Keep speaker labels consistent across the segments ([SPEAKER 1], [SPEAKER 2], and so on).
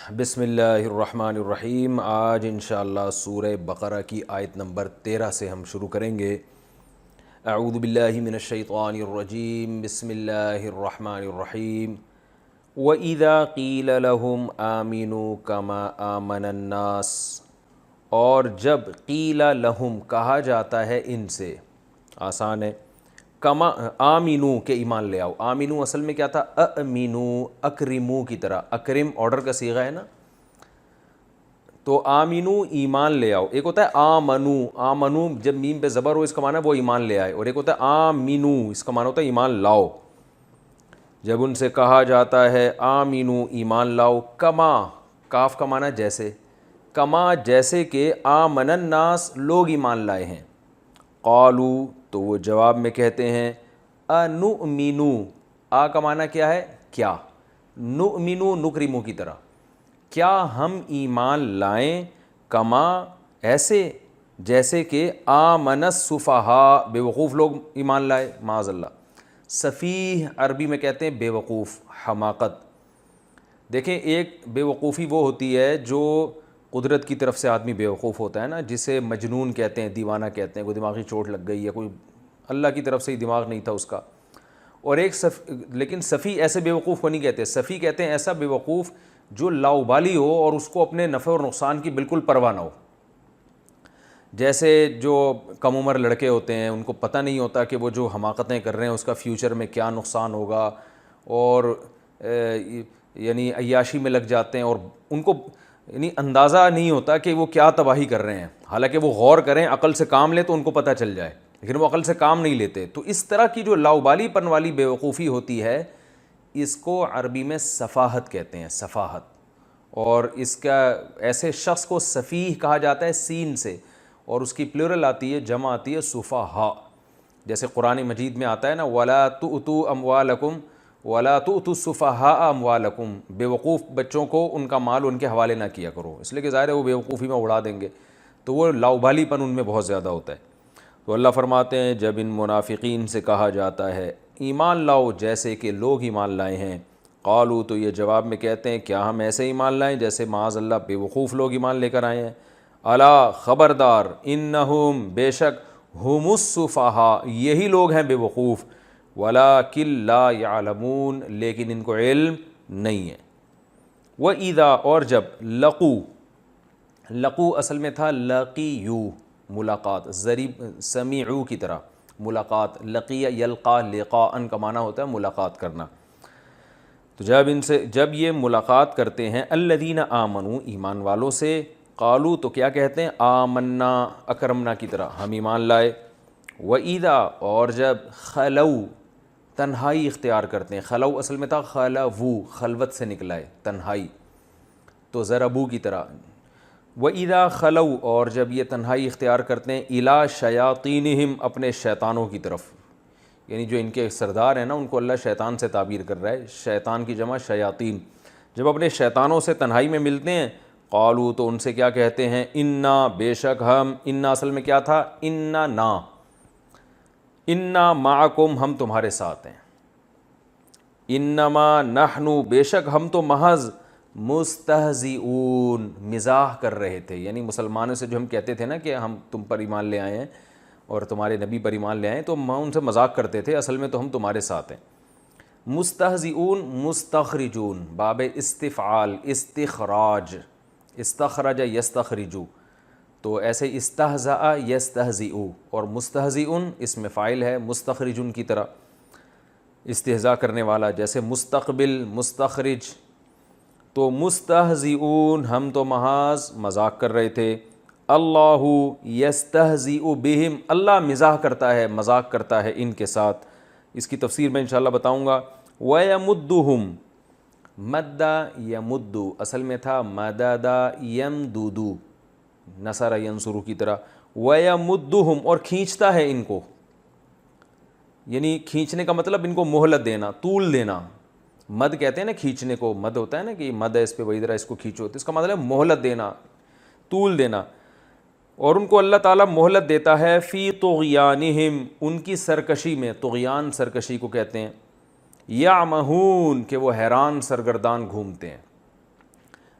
[SPEAKER 1] بسم اللہ الرحمن الرحیم۔ آج انشاءاللہ سورہ بقرہ کی آیت نمبر 13 سے ہم شروع کریں گے۔ اعوذ باللہ من الشیطان الرجیم، بسم اللہ الرحمن الرحیم۔ وَإِذَا قِيلَ لَهُمْ آمِنُوا كَمَا آمَنَ النَّاسُ، اور جب قیل لہم کہا جاتا ہے ان سے، آسان ہے، کما آمینو کے ایمان لے آؤ۔ آمینو اصل میں کیا تھا؟ امینو، اکرمو کی طرح، اکرم آرڈر کا صیغہ ہے نا، تو آمینو ایمان لے آؤ۔ ایک ہوتا ہے آمنو، آمنو جب میم پہ زبر ہو اس کا معنی ہے وہ ایمان لے آئے، اور ایک ہوتا ہے آمینو اس کا معنی ہوتا ہے ایمان لاؤ۔ جب ان سے کہا جاتا ہے آمینو ایمان لاؤ، کما کاف کا معنی جیسے، کما جیسے کہ آمن الناس لوگ ایمان لائے ہیں، قالو تو وہ جواب میں کہتے ہیں انؤمنو، آ کا معنی کیا ہے؟ کیا، نؤمنو نکرمو کی طرح، کیا ہم ایمان لائیں، کما ایسے جیسے کہ آمن السفہاء بے وقوف لوگ ایمان لائے، معاذ اللہ۔ سفیہ عربی میں کہتے ہیں بے وقوف، حماقت۔ دیکھیں ایک بے وقوفی وہ ہوتی ہے جو قدرت کی طرف سے آدمی بے وقوف ہوتا ہے نا، جسے مجنون کہتے ہیں، دیوانہ کہتے ہیں، کوئی دماغی چوٹ لگ گئی ہے، کوئی اللہ کی طرف سے ہی دماغ نہیں تھا اس کا۔ اور ایک لیکن صفی ایسے بے وقوف کو نہیں کہتے، صفی کہتے ہیں ایسا بے وقوف جو لاؤبالی ہو اور اس کو اپنے نفع اور نقصان کی بالکل پرواہ نہ ہو۔ جیسے جو کم عمر لڑکے ہوتے ہیں ان کو پتہ نہیں ہوتا کہ وہ جو حماقتیں کر رہے ہیں اس کا فیوچر میں کیا نقصان ہوگا، اور یعنی عیاشی میں لگ جاتے ہیں، اور ان کو یعنی اندازہ نہیں ہوتا کہ وہ کیا تباہی کر رہے ہیں، حالانکہ وہ غور کریں، عقل سے کام لیں تو ان کو پتہ چل جائے، لیکن وہ عقل سے کام نہیں لیتے۔ تو اس طرح کی جو لاؤبالی پن والی بے وقوفی ہوتی ہے اس کو عربی میں سفاہت کہتے ہیں، سفاہت۔ اور اس کا ایسے شخص کو سفیہ کہا جاتا ہے سین سے، اور اس کی پلورل آتی ہے، جمع آتی ہے سفہاء، جیسے قرآن مجید میں آتا ہے نا وَلَا تُؤْتُوا أَمْوَالَكُمْ وَلَا تُؤْتُوا السُّفَهَاءَ أَمْوَالَكُمْ، بے وقوف بچوں کو ان کا مال ان کے حوالے نہ کیا کرو، اس لیے کہ ظاہر ہے وہ بے وقوفی میں اڑا دیں گے، تو وہ لاؤبالی پن ان میں بہت زیادہ ہوتا ہے۔ تو اللہ فرماتے ہیں جب ان منافقین سے کہا جاتا ہے ایمان لاؤ جیسے کہ لوگ ایمان لائے ہیں، قالو تو یہ جواب میں کہتے ہیں کیا ہم ایسے ایمان لائیں جیسے معاذ اللہ بے وقوف لوگ ایمان لے کر آئے ہیں۔ الا خبردار، انہم بے شک، ہم السفہاء یہی لوگ ہیں بے وقوف، ولکن لا یعلمون لیکن ان کو علم نہیں ہے۔ وَإِذَا اور جب لقو اصل میں تھا لقیو ملاقات، ضریب سمیعو کی طرح ملاقات، لقیہ یلقا لقاءً کا معنی ہوتا ہے ملاقات کرنا۔ تو جب یہ ملاقات کرتے ہیں الذین آمنوا ایمان والوں سے، قالو تو کیا کہتے ہیں؟ آمنا اکرمنا کی طرح، ہم ایمان لائے۔ وَإِذَا اور جب خلو تنہائی اختیار کرتے ہیں، خلو اصل میں تھا خلوو خلوت سے نکلا ہے تنہائی، تو ضربو کی طرح۔ وَإِذَا خلو اور جب یہ تنہائی اختیار کرتے ہیں اِلیٰ شیاطینہم اپنے شیطانوں کی طرف، یعنی جو ان کے سردار ہیں نا ان کو اللہ شیطان سے تعبیر کر رہا ہے، شیطان کی جمع شیاطین، جب اپنے شیطانوں سے تنہائی میں ملتے ہیں، قالو تو ان سے کیا کہتے ہیں؟ انا بے شک ہم، انا اصل میں کیا تھا؟ انا نا، انا معکم ہم تمہارے ساتھ ہیں، انما نحنو بے شک ہم تو محض مستہزئون مزاح کر رہے تھے، یعنی مسلمانوں سے جو ہم کہتے تھے نا کہ ہم تم پر ایمان لے آئے ہیں اور تمہارے نبی پر ایمان لے آئے ہیں، تو ہم ان سے مذاق کرتے تھے، اصل میں تو ہم تمہارے ساتھ ہیں۔ مستہزئون مستخرجون باب استفعال استخراج، استخرج یستخرجو، تو ایسے استہزأ یستہزئو، اور مستہزئون اس میں فاعل ہے مستخرجون کی طرح، استہزاء کرنے والا، جیسے مستقبل مستخرج، تو مستہزئون ہم تو محض مذاق کر رہے تھے۔ اللہ یستہزئ بہم اللہ مزاح کرتا ہے، مذاق کرتا ہے ان کے ساتھ، اس کی تفسیر میں انشاءاللہ بتاؤں گا۔ وَيَمُدُّهُمْ مد یمد اصل میں تھا مدد یمدد نصر ینصر کی طرح، وَيَمُدُّهُمْ اور کھینچتا ہے ان کو، یعنی کھینچنے کا مطلب ان کو مہلت دینا، طول دینا، مد کہتے ہیں نا کھینچنے کو، مد ہوتا ہے نا کہ مد ہے اس پہ وہی ذرا اس کو کھینچو، تو اس کا مطلب ہے مہلت دینا، طول دینا، اور ان کو اللہ تعالیٰ مہلت دیتا ہے فی طغیانہم ان کی سرکشی میں، طغیان سرکشی کو کہتے ہیں، یعمہون کہ وہ حیران سرگردان گھومتے ہیں،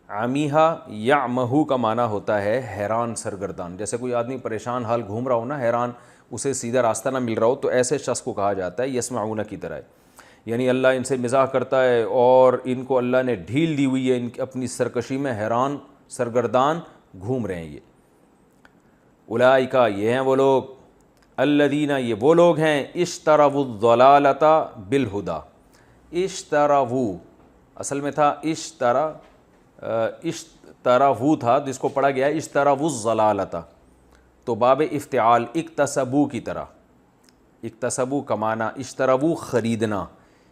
[SPEAKER 1] عمیہا یعمہو کا معنی ہوتا ہے حیران سرگردان. جیسے کوئی آدمی پریشان حال گھوم رہا ہو نا, حیران, اسے سیدھا راستہ نہ مل رہا ہو, تو ایسے شخص کو کہا جاتا ہے یسمعون کی طرح. یعنی اللہ ان سے مزاح کرتا ہے اور ان کو اللہ نے ڈھیل دی ہوئی ہے, ان اپنی سرکشی میں حیران سرگردان گھوم رہے ہیں یہ. اولئک یہ ہیں وہ لوگ, الذین یہ وہ لوگ ہیں, اشتروا الضلالۃ بالہدی. اشتروا اصل میں تھا اشتروا تھا جس کو پڑھا گیا ہے اشتروا الضلالۃ, تو باب افتعال اکتسبوا کی طرح. اکتسبوا کا معنی اشتروا خریدنا,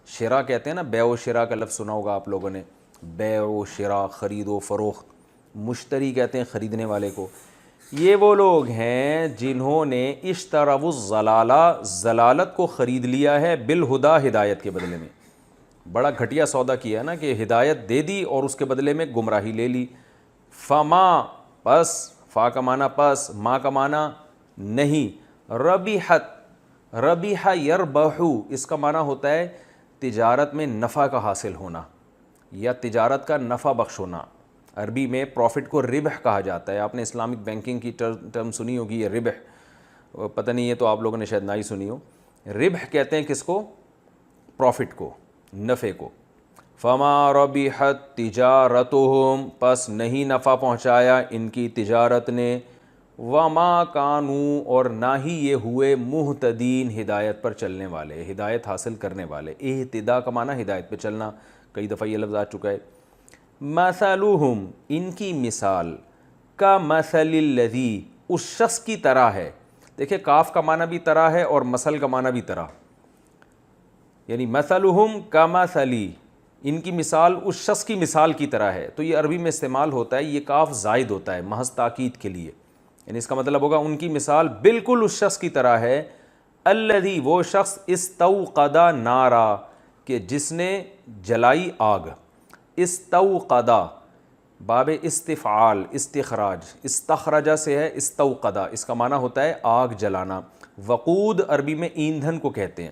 [SPEAKER 1] شراء کہتے ہیں نا, بیع و شراء کا لفظ سنا ہوگا آپ لوگوں نے, بیع و شراء خرید و فروخت. مشتری کہتے ہیں خریدنے والے کو. یہ وہ لوگ ہیں جنہوں نے اشتروا الضلالہ, ضلالت کو خرید لیا ہے, بالہدی ہدایت کے بدلے میں. بڑا گھٹیا سودا کیا ہے نا کہ ہدایت دے دی اور اس کے بدلے میں گمراہی لے لی. فما پس, فا کا معنی پس, ما کا معنی نہیں, ربحت ربح یربح اس کا معنی ہوتا ہے تجارت میں نفع کا حاصل ہونا یا تجارت کا نفع بخش ہونا. عربی میں پروفٹ کو ربح کہا جاتا ہے. آپ نے اسلامک بینکنگ کی ٹرم سنی ہوگی, یہ ربح, پتہ نہیں ہے تو آپ لوگوں نے شاید نہ ہی سنی ہو. ربح کہتے ہیں کس کو؟ پروفٹ کو, نفع کو. فما ربحت تجارتہم پس نہیں نفع پہنچایا ان کی تجارت نے, وما کانوا اور نہ ہی یہ ہوئے مہتدین ہدایت پر چلنے والے, ہدایت حاصل کرنے والے. اہتداء کا معنی ہدایت پہ چلنا, کئی دفعہ یہ لفظ آ چکا ہے. مثلہم ان کی مثال, کا مثل الذی اس شخص کی طرح ہے. دیکھیں کاف کا معنی بھی طرح ہے اور مثل کا معنی بھی طرح, یعنی مثلہم کا مثلی ان کی مثال اس شخص کی مثال کی طرح ہے. تو یہ عربی میں استعمال ہوتا ہے, یہ کاف زائد ہوتا ہے محض تاکید کے لیے, یعنی اس کا مطلب ہوگا ان کی مثال بالکل اس شخص کی طرح ہے, الذی وہ شخص استوقد نارا کہ جس نے جلائی آگ. استوقدا باب استفعال استخراج, استخرجہ سے ہے استوقدا, اس کا معنی ہوتا ہے آگ جلانا. وقود عربی میں ایندھن کو کہتے ہیں.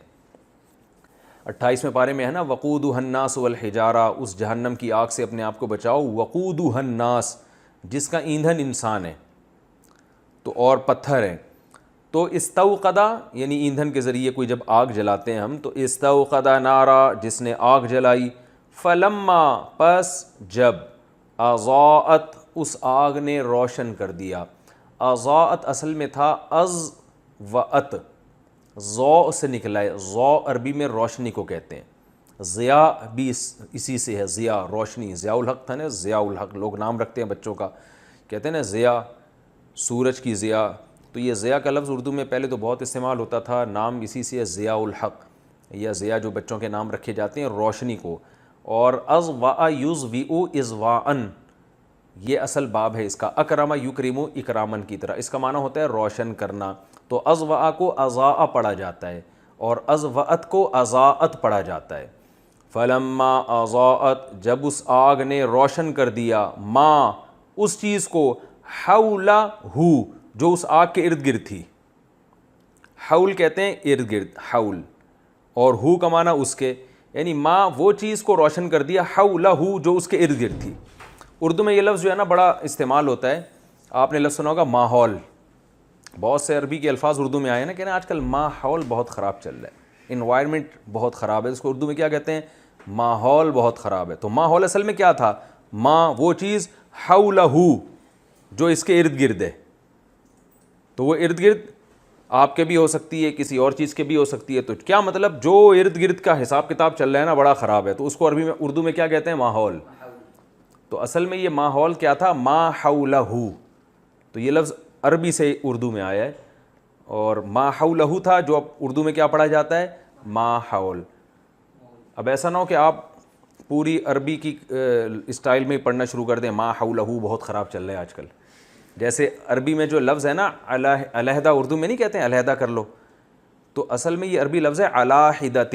[SPEAKER 1] 28ویں پارے میں ہے نا, وقودھا الناس والحجارہ, اس جہنم کی آگ سے اپنے آپ کو بچاؤ. وقودھا الناس جس کا ایندھن انسان ہے تو اور پتھر ہیں. تو استوقدا یعنی ایندھن کے ذریعے کوئی جب آگ جلاتے ہیں ہم, تو استوقدا نارا جس نے آگ جلائی. فلما پس جب, اضاءت اس آگ نے روشن کر دیا. اضاءت اصل میں تھا اضوأت, ضوء سے نکلا ہے. ضوء عربی میں روشنی کو کہتے ہیں. ضیاء بھی اسی سے ہے, ضیاء روشنی. ضیاء الحق تھا نا, ضیاء الحق لوگ نام رکھتے ہیں بچوں کا, کہتے ہیں نا ضیاء, سورج کی ضیاء. تو یہ ضیاء کا لفظ اردو میں پہلے تو بہت استعمال ہوتا تھا, نام اسی سے ہے ضیاء الحق, یا ضیاء جو بچوں کے نام رکھے جاتے ہیں روشنی کو. اور اضوأ یضوئ اضواءً یہ اصل باب ہے اس کا. اکرم یکرم اکرامن کی طرح, اس کا معنی ہوتا ہے روشن کرنا. تو اضوأ کو اضاء پڑھا جاتا ہے اور اضوأت کو اضاءت پڑھا جاتا ہے. فلما اضاءت جب اس آگ نے روشن کر دیا, ما اس چیز کو, حولہ جو اس آگ کے ارد گرد تھی. حول کہتے ہیں ارد گرد, حول, اور ہو کا معنی اس کے, یعنی ما وہ چیز کو روشن کر دیا, حولہ جو اس کے ارد گرد تھی. اردو میں یہ لفظ جو ہے نا بڑا استعمال ہوتا ہے. آپ نے لفظ سنا ہوگا ماحول. بہت سے عربی کے الفاظ اردو میں آئے ہیں نا, کہ نا آج کل ماحول بہت خراب چل رہا ہے, انوائرمنٹ بہت خراب ہے. اس کو اردو میں کیا کہتے ہیں؟ ماحول بہت خراب ہے. تو ماحول اصل میں کیا تھا؟ ما وہ چیز, حولہ جو اس کے ارد گرد ہے. تو وہ ارد گرد آپ کے بھی ہو سکتی ہے, کسی اور چیز کے بھی ہو سکتی ہے. تو کیا مطلب جو ارد گرد کا حساب کتاب چل رہا ہے نا بڑا خراب ہے, تو اس کو عربی میں اردو میں کیا کہتے ہیں؟ ماحول. تو اصل میں یہ ماحول کیا تھا؟ ما حولہ. تو یہ لفظ عربی سے اردو میں آیا ہے, اور ما حولہ تھا جو اب اردو میں کیا پڑھا جاتا ہے؟ ماحول. اب ایسا نہ ہو کہ آپ پوری عربی کی اسٹائل میں پڑھنا شروع کر دیں, ما حولہ بہت خراب چل رہا ہے آج کل. جیسے عربی میں جو لفظ ہے نا علیحدہ, اردو میں نہیں کہتے ہیں علیحدہ کر لو, تو اصل میں یہ عربی لفظ ہے علی حدۃ.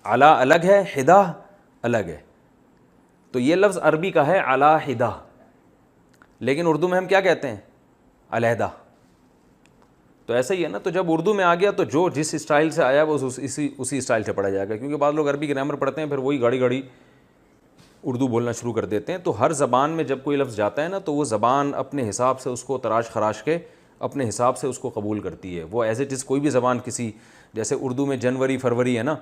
[SPEAKER 1] علی الگ ہے, حدہ الگ ہے. تو یہ لفظ عربی کا ہے علی حدہ, لیکن اردو میں ہم کیا کہتے ہیں؟ علیحدہ. تو ایسا ہی ہے نا. تو جب اردو میں آ گیا تو جو جس اسٹائل سے آیا وہ اسی اسٹائل سے پڑھا جائے گا, کیونکہ بعض لوگ عربی گرامر پڑھتے ہیں پھر وہی گاڑی اردو بولنا شروع کر دیتے ہیں. تو ہر زبان میں جب کوئی لفظ جاتا ہے نا تو وہ زبان اپنے حساب سے اس کو تراش خراش کے اپنے حساب سے اس کو قبول کرتی ہے. وہ ایز اٹ از کوئی بھی زبان کسی, جیسے اردو میں جنوری فروری ہے نا,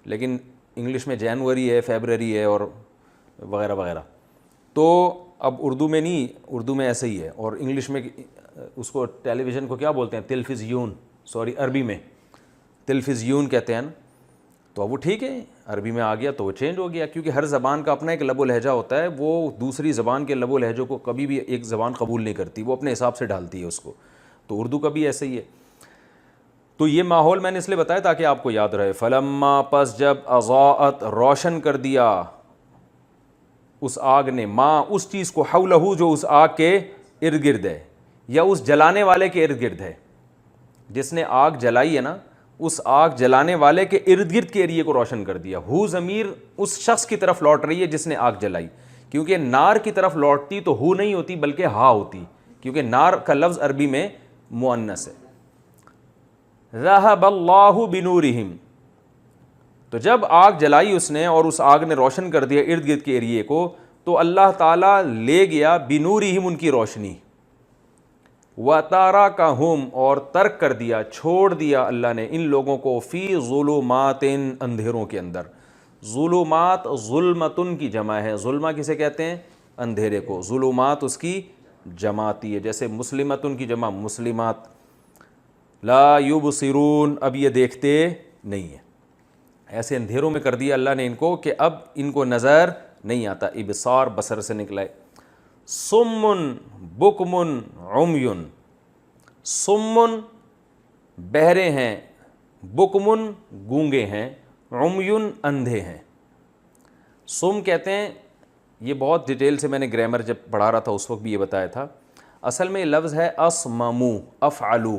[SPEAKER 1] لیکن انگلش میں جنوری ہے, فیبرری ہے اور وغیرہ وغیرہ. تو اب اردو میں نہیں, اردو میں ایسے ہی ہے. اور انگلش میں اس کو ٹیلی ویژن کو کیا بولتے ہیں, تلفزیون, سوری عربی میں تلفزیون کہتے ہیں نا. تو اب وہ ٹھیک ہے, عربی میں آ گیا تو وہ چینج ہو گیا, کیونکہ ہر زبان کا اپنا ایک لب و لہجہ ہوتا ہے. وہ دوسری زبان کے لب و لہجوں کو کبھی بھی ایک زبان قبول نہیں کرتی, وہ اپنے حساب سے ڈالتی ہے اس کو. تو اردو کا بھی ایسے ہی ہے. تو یہ ماحول میں نے اس لیے بتایا تاکہ آپ کو یاد رہے. فلما, پس جب, اضاءت, روشن کر دیا اس آگ نے, ماں, اس چیز کو, حولہ, جو اس آگ کے ارد گرد ہے, یا اس جلانے والے کے ارد گرد ہے. جس نے آگ جلائی ہے نا, اس آگ جلانے والے کے ارد گرد کے ایریے کو روشن کر دیا. ہو ضمیر اس شخص کی طرف لوٹ رہی ہے جس نے آگ جلائی, کیونکہ نار کی طرف لوٹتی تو ہو نہیں ہوتی بلکہ ہا ہوتی, کیونکہ نار کا لفظ عربی میں مؤنث ہے. ذہب اللہ بنورہم, تو جب آگ جلائی اس نے اور اس آگ نے روشن کر دیا ارد گرد کے ایریے کو, تو اللہ تعالیٰ لے گیا بنورہم, ان کی روشنی. وَتَرَكَهُمْ, اور ترک کر دیا, چھوڑ دیا اللہ نے ان لوگوں کو, فی ظلمات, اندھیروں کے اندر. ظلمات ظلمتن کی جمع ہے. ظلمہ کسے کہتے ہیں, اندھیرے کو. ظلمات اس کی جماعتی ہے, جیسے مسلمتن کی جمع مسلمات. لا یبصرون, اب یہ دیکھتے نہیں ہیں. ایسے اندھیروں میں کر دیا اللہ نے ان کو کہ اب ان کو نظر نہیں آتا. ابصار بصر سے نکلا ہے. سمن بکمن عمیون, سمن بہرے ہیں, بکمن گونگے ہیں, عمیون اندھے ہیں. سم کہتے ہیں, یہ بہت ڈیٹیل سے میں نے گرامر جب پڑھا رہا تھا اس وقت بھی یہ بتایا تھا. اصل میں یہ لفظ ہے اسممو, افعلو.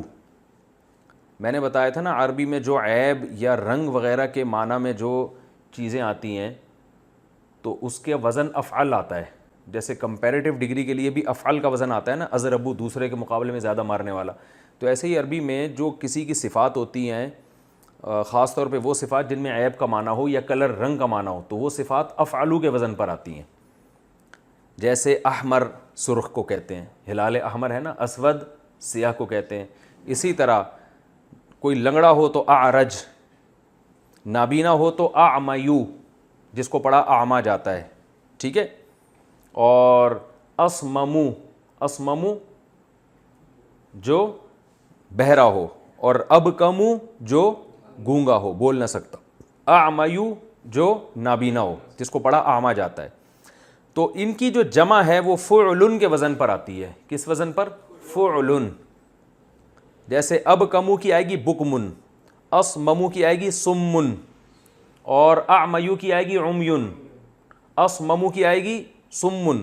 [SPEAKER 1] میں نے بتایا تھا نا عربی میں جو عیب یا رنگ وغیرہ کے معنی میں جو چیزیں آتی ہیں تو اس کے وزن افعل آتا ہے. جیسے کمپیریٹیو ڈگری کے لیے بھی افعل کا وزن آتا ہے نا, اضربو, دوسرے کے مقابلے میں زیادہ مارنے والا. تو ایسے ہی عربی میں جو کسی کی صفات ہوتی ہیں, خاص طور پہ وہ صفات جن میں عیب کا معنی ہو یا کلر رنگ کا معنی ہو, تو وہ صفات افعلو کے وزن پر آتی ہیں. جیسے احمر سرخ کو کہتے ہیں, ہلال احمر ہے نا, اسود سیاہ کو کہتے ہیں. اسی طرح کوئی لنگڑا ہو تو اعرج, نابینا ہو تو اعمیو, جس کو پڑھا اعما جاتا ہے, ٹھیک ہے. اور اسممو, اسممو جو بہرا ہو, اور ابکمو جو گونگا ہو, بول نہ سکتا. اعمیو جو نابینا ہو, جس کو پڑھا اعما جاتا ہے. تو ان کی جو جمع ہے وہ فعلن کے وزن پر آتی ہے. کس وزن پر, فعلن. جیسے ابکمو کی آئے گی بکمن, اسممو کی آئے گی سمن, اور اعمیو کی آئے گی عمیون, اسممو کی آئے گی سمن.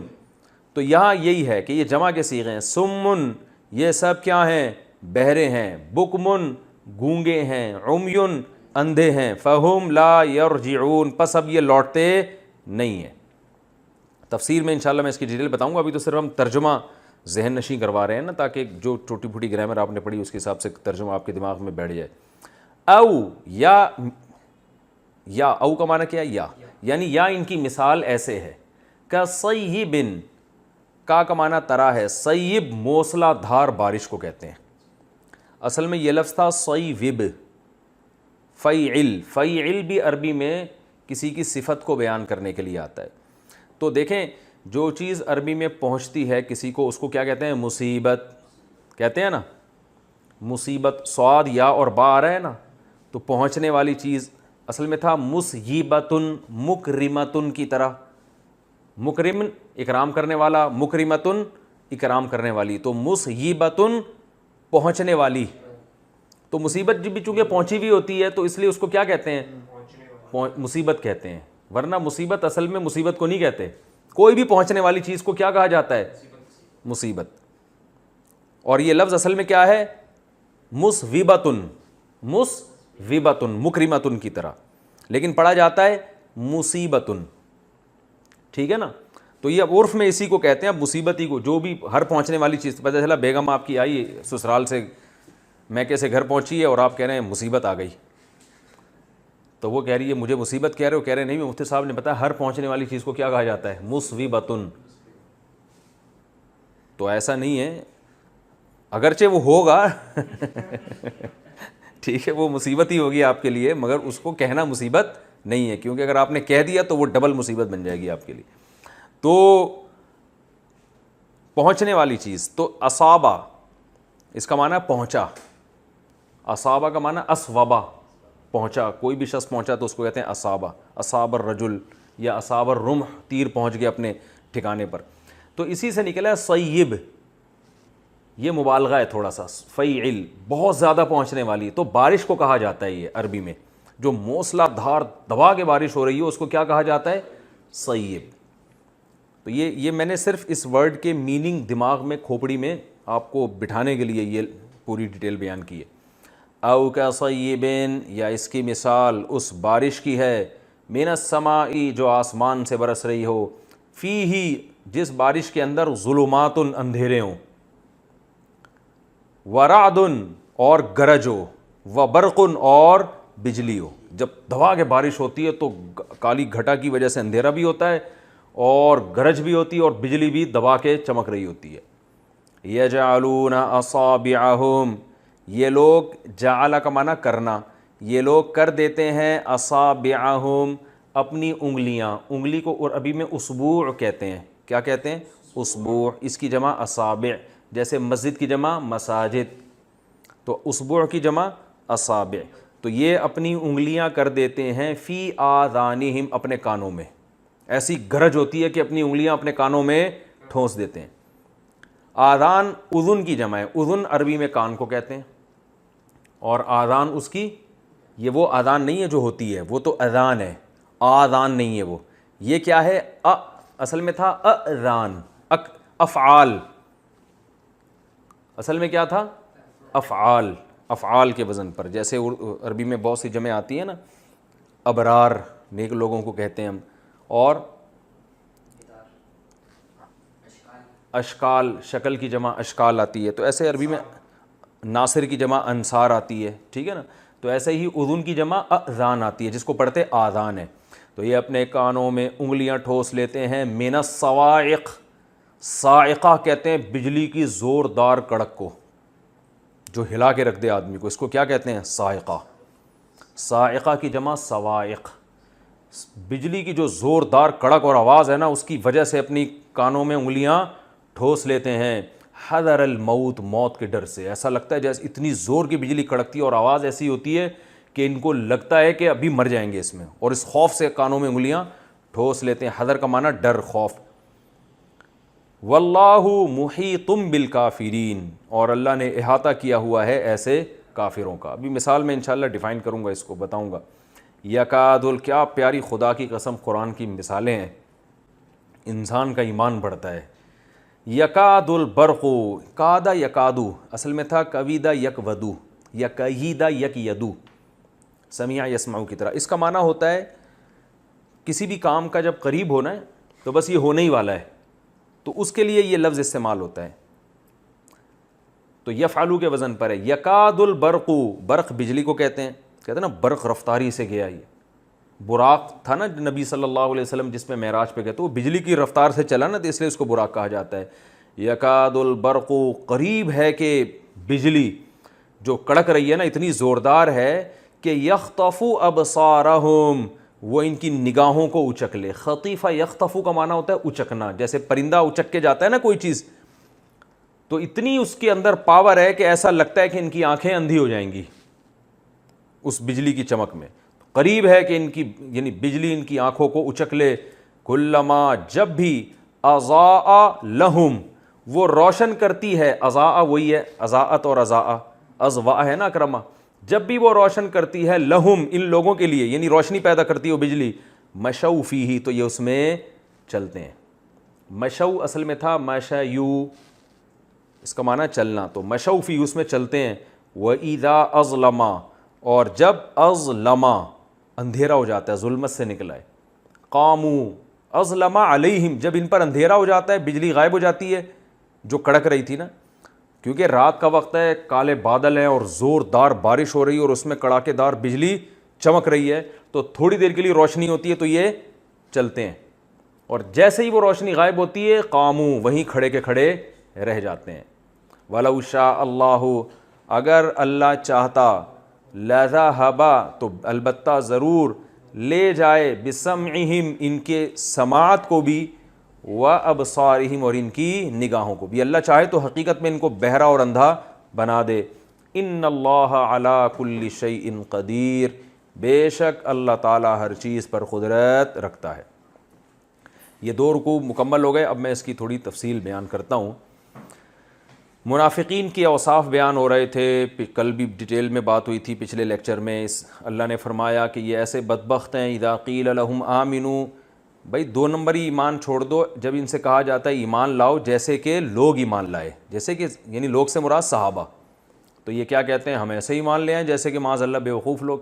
[SPEAKER 1] تو یہاں یہی ہے کہ یہ جمع کے صیغے ہیں. سمن یہ سب کیا ہیں, بہرے ہیں. بکمن گونگے ہیں. عمیون اندھے ہیں. فہم لا یرجعون, پس اب یہ لوٹتے نہیں ہیں. تفسیر میں انشاءاللہ میں اس کی ڈیٹیل بتاؤں گا, ابھی تو صرف ہم ترجمہ ذہن نشیں کروا رہے ہیں نا, تاکہ جو چھوٹی پھوٹی گرامر آپ نے پڑھی اس کے حساب سے ترجمہ آپ کے دماغ میں بیٹھ جائے. او یا او کا معنی کیا ہے, یا, یعنی یا ان کی مثال ایسے ہے. کصیب, کا معنی طرح ہے. صیب موسلا دھار بارش کو کہتے ہیں. اصل میں یہ لفظ تھا صیوب. فیعل, فیعل بھی عربی میں کسی کی صفت کو بیان کرنے کے لیے آتا ہے. تو دیکھیں جو چیز عربی میں پہنچتی ہے کسی کو, اس کو کیا کہتے ہیں, مصیبت کہتے ہیں نا. مصیبت, صاد یا اور با آ رہا ہے نا, تو پہنچنے والی چیز اصل میں تھا مصیبتن, مکرمتن کی طرح. مکرم اکرام کرنے والا, مکرمتن اکرام کرنے والی. تو مصیبتن پہنچنے والی. تو مصیبت جب بھی چونکہ پہنچی ہوئی ہوتی ہے تو اس لیے اس کو کیا کہتے ہیں, مصیبت کہتے ہیں. ورنہ مصیبت اصل میں مصیبت کو نہیں کہتے. کوئی بھی پہنچنے والی چیز کو کیا کہا جاتا ہے, مصیبت. اور یہ لفظ اصل میں کیا ہے, مصوبتن, مصوبتن, مکرمتن کی طرح, لیکن پڑھا جاتا ہے مصیبتن. ٹھیک ہے نا. تو یہ عرف میں اسی کو کہتے ہیں. اب مصیبت ہی کو, جو بھی ہر پہنچنے والی چیز, پتہ چلا بیگم آپ کی آئی سسرال سے میکے سے گھر پہنچی ہے اور آپ کہہ رہے ہیں مصیبت آ گئی, تو وہ کہہ رہی ہے مجھے مصیبت کہہ رہے ہو؟ کہہ رہے نہیں، مفتی صاحب نے بتایا ہر پہنچنے والی چیز کو کیا کہا جاتا ہے؟ مصیبتن. تو ایسا نہیں ہے، اگرچہ وہ ہوگا ٹھیک ہے، وہ مصیبت ہی ہوگی آپ کے لیے، مگر اس کو کہنا مصیبت نہیں ہے، کیونکہ اگر آپ نے کہہ دیا تو وہ ڈبل مصیبت بن جائے گی آپ کے لیے. تو پہنچنے والی چیز، تو اصابہ اس کا معنی ہے پہنچا. اصابہ کا معنی اسوبہ، پہنچا. کوئی بھی شخص پہنچا تو اس کو کہتے ہیں اصابہ. اصاب الرجل یا اصاب الرمح، تیر پہنچ گیا اپنے ٹھکانے پر. تو اسی سے نکلا ہے صیب، یہ مبالغہ ہے تھوڑا سا. فیعل، بہت زیادہ پہنچنے والی. تو بارش کو کہا جاتا ہے یہ عربی میں، جو موسلا دھار دبا کے بارش ہو رہی ہے اس کو کیا کہا جاتا ہے؟ صیب. تو یہ میں نے صرف اس ورڈ کے میننگ دماغ میں کھوپڑی میں آپ کو بٹھانے کے لیے یہ پوری ڈیٹیل بیان کی ہے. او کا صیبین، یا اس کی مثال اس بارش کی ہے، من السماء جو آسمان سے برس رہی ہو، فیہ جس بارش کے اندر ظلمات اندھیرے ہوں، ورعد اور گرج ہو، وبرق اور بجلی ہو. جب دبا کے بارش ہوتی ہے تو کالی گھٹا کی وجہ سے اندھیرا بھی ہوتا ہے اور گرج بھی ہوتی ہے اور بجلی بھی دبا کے چمک رہی ہوتی ہے. یجعلون اصابعہم، یہ لوگ، جعل کا معنی کرنا، یہ لوگ کر دیتے ہیں اصابعہم اپنی انگلیاں. انگلی کو عربی میں اسبوع کہتے ہیں. کیا کہتے ہیں؟ اسبوع. اس کی جمع اصابع، جیسے مسجد کی جمع مساجد، تو اسبوع کی جمع اصابع. تو یہ اپنی انگلیاں کر دیتے ہیں فی آذانہم اپنے کانوں میں. ایسی گرج ہوتی ہے کہ اپنی انگلیاں اپنے کانوں میں ٹھونس دیتے ہیں. آذان اذن کی جمع ہے. اذن عربی میں کان کو کہتے ہیں، اور آذان اس کی، یہ وہ آذان نہیں ہے جو ہوتی ہے، وہ تو اذان ہے، آذان نہیں ہے وہ. یہ کیا ہے؟ اصل میں تھا اذان، افعال. اصل میں کیا تھا؟ افعال. افعال کے وزن پر، جیسے عربی میں بہت سی جمع آتی ہیں نا، ابرار نیک لوگوں کو کہتے ہیں ہم، اور اشکال، شکل کی جمع اشکال آتی ہے. تو ایسے عربی میں ناصر کی جمع انصار آتی ہے، ٹھیک ہے نا. تو ایسے ہی اذن کی جمع اذان آتی ہے، جس کو پڑھتے آذان ہے. تو یہ اپنے کانوں میں انگلیاں ٹھوس لیتے ہیں. من الصواعق، صاعقہ کہتے ہیں بجلی کی زوردار کڑک کو، جو ہلا کے رکھ دے آدمی کو، اس کو کیا کہتے ہیں؟ صاعقہ. صاعقہ کی جمع صواعق. بجلی کی جو زوردار کڑک اور آواز ہے نا، اس کی وجہ سے اپنی کانوں میں انگلیاں ٹھوس لیتے ہیں. حذر الموت، موت کے ڈر سے. ایسا لگتا ہے جیسے اتنی زور کی بجلی کڑکتی ہے اور آواز ایسی ہوتی ہے کہ ان کو لگتا ہے کہ ابھی مر جائیں گے اس میں، اور اس خوف سے کانوں میں انگلیاں ٹھوس لیتے ہیں. حذر کا معنی ڈر، خوف. واللہ محیط بالکافرین، اور اللہ نے احاطہ کیا ہوا ہے ایسے کافروں کا. ابھی مثال میں انشاءاللہ ڈیفائن کروں گا، اس کو بتاؤں گا. یکاد، کیا پیاری خدا کی قسم قرآن کی مثالیں ہیں، انسان کا ایمان بڑھتا ہے. یکاد البرق، کادا یکادو، اصل میں تھا کویدا یک ودو، یا کہیدا یک یدو، سمیع یسمعو کی طرح. اس کا معنی ہوتا ہے کسی بھی کام کا جب قریب ہونا ہے تو بس یہ ہونے ہی والا ہے، تو اس کے لیے یہ لفظ استعمال ہوتا ہے. تو یفعلو کے وزن پر ہے. یکاد البرق، برق بجلی کو کہتے ہیں، کہتے ہیں نا برق رفتاری سے گیا. یہ براق تھا نا نبی صلی اللہ علیہ وسلم جس میں معراج پہ گئے، تو وہ بجلی کی رفتار سے چلا نا، تو اس لیے اس کو براق کہا جاتا ہے. یکاد البرق، قریب ہے کہ بجلی جو کڑک رہی ہے نا اتنی زوردار ہے کہ یخطف ابصارہم، وہ ان کی نگاہوں کو اچک لے. خطیفہ یخطفو کا معنی ہوتا ہے اچکنا، جیسے پرندہ اچک کے جاتا ہے نا کوئی چیز، تو اتنی اس کے اندر پاور ہے کہ ایسا لگتا ہے کہ ان کی آنکھیں اندھی ہو جائیں گی اس بجلی کی چمک میں. قریب ہے کہ ان کی، یعنی بجلی ان کی آنکھوں کو اچک لے. کلما، جب بھی، اضاء لہم، وہ روشن کرتی ہے. اضاء وہی ہے اضاءت اور اضاء، اضواء ہے نا اکرما. جب بھی وہ روشن کرتی ہے لہم ان لوگوں کے لیے، یعنی روشنی پیدا کرتی ہے وہ بجلی. مشوا فیہ، تو یہ اس میں چلتے ہیں. مشو اصل میں تھا مشیو، اس کا معنی چلنا. تو مشوا فیہ اس میں چلتے ہیں. وَإِذَا أَظْلَمَ، اور جب اظلما اندھیرا ہو جاتا ہے، ظلمت سے نکلا ہے. قاموا، اظلم علیہم، جب ان پر اندھیرا ہو جاتا ہے، بجلی غائب ہو جاتی ہے جو کڑک رہی تھی نا، کیونکہ رات کا وقت ہے، کالے بادل ہیں اور زوردار بارش ہو رہی ہے اور اس میں کڑاکے دار بجلی چمک رہی ہے. تو تھوڑی دیر کے لیے روشنی ہوتی ہے تو یہ چلتے ہیں، اور جیسے ہی وہ روشنی غائب ہوتی ہے قاموا، وہیں کھڑے کے کھڑے رہ جاتے ہیں۔ وَلَوْ شَاءَ اللَّهُ، اگر اللہ چاہتا، لَذَهَبَ، تو البتہ ضرور لے جائے، بِسَمْعِهِمْ، ان کے سماعت کو بھی، وَأَبْصَارِهِمْ، اور ان کی نگاہوں کو بھی۔ اللہ چاہے تو حقیقت میں ان کو بہرا اور اندھا بنا دے۔ إِنَّ اللَّهَ عَلَى كُلِّ شَيْءٍ قَدِيرٌ، بے شک اللہ تعالیٰ ہر چیز پر قدرت رکھتا ہے۔ یہ 2 رکوع مکمل ہو گئے، اب میں اس کی تھوڑی تفصیل بیان کرتا ہوں۔ منافقین کی اوصاف بیان ہو رہے تھے، کل بھی ڈیٹیل میں بات ہوئی تھی پچھلے لیکچر میں۔ اللہ نے فرمایا کہ یہ ایسے بدبخت ہیں، اذا قیل لہم آمنو، بھائی 2 نمبری ایمان چھوڑ دو، جب ان سے کہا جاتا ہے ایمان لاؤ جیسے کہ لوگ ایمان لائے، جیسے کہ یعنی لوگ سے مراد صحابہ، تو یہ کیا کہتے ہیں، ہم ایسے ایمان لے آئیں جیسے کہ معاذ اللہ بیوقوف لوگ،